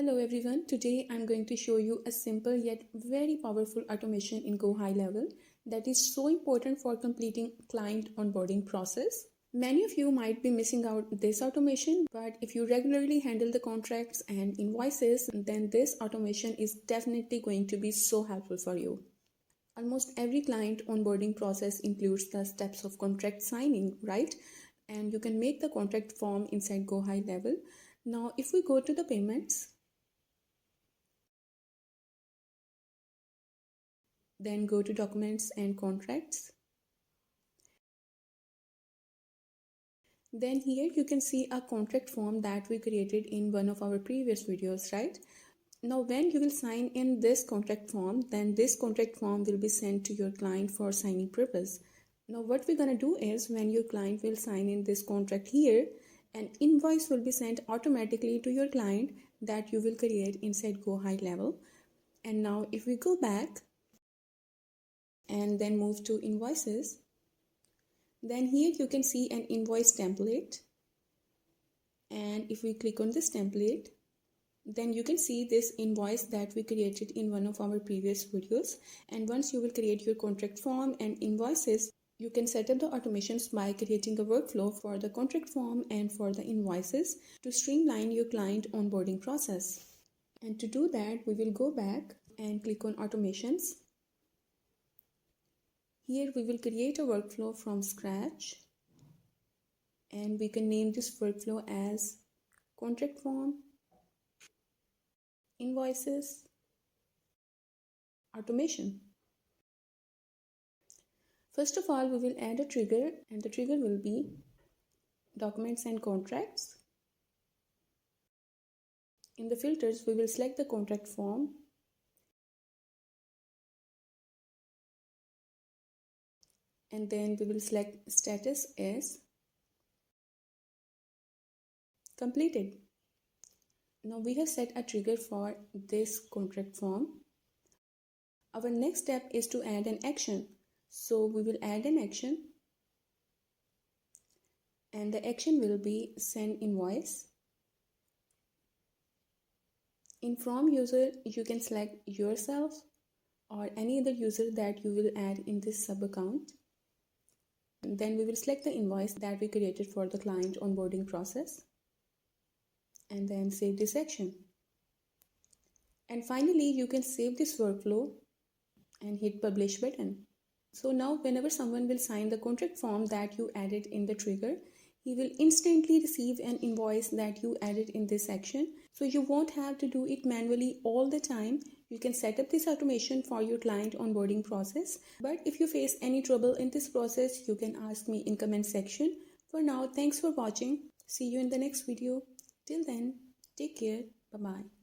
Hello everyone, today I'm going to show you a simple yet very powerful automation in GoHighLevel that is so important for completing client onboarding process. Many of you might be missing out this automation, but if you regularly handle the contracts and invoices, then this automation is definitely going to be so helpful for you. Almost every client onboarding process includes the steps of contract signing, right? And you can make the contract form inside GoHighLevel. Now, if we go to the payments, then go to documents and contracts. Then here you can see a contract form that we created in one of our previous videos, right? Now when you will sign in this contract form, then this contract form will be sent to your client for signing purpose. Now what we're gonna do is when your client will sign in this contract here, an invoice will be sent automatically to your client that you will create inside GoHighLevel. And now if we go back and then move to invoices, then here you can see an invoice template, and if we click on this template, then you can see this invoice that we created in one of our previous videos. And once you will create your contract form and invoices, you can set up the automations by creating a workflow for the contract form and for the invoices to streamline your client onboarding process. And to do that, we will go back and click on automations. Here we will create a workflow from scratch, and we can name this workflow as contract form, invoices, automation. First of all, we will add a trigger, and the trigger will be documents and contracts. In the filters, we will select the contract form, and then we will select status as completed. Now we have set a trigger for this contract form. Our next step is to add an action. So we will add an action, and the action will be send invoice. In from user, you can select yourself or any other user that you will add in this sub account. And then we will select the invoice that we created for the client onboarding process, and then save this action. And finally, you can save this workflow and hit publish button. So now whenever someone will sign the contract form that you added in the trigger, he will instantly receive an invoice that you added in this action. So you won't have to do it manually all the time. You can set up this automation for your client onboarding process. But if you face any trouble in this process, you can ask me in comment section. For now, thanks for watching. See you in the next video. Till then, take care. Bye-bye.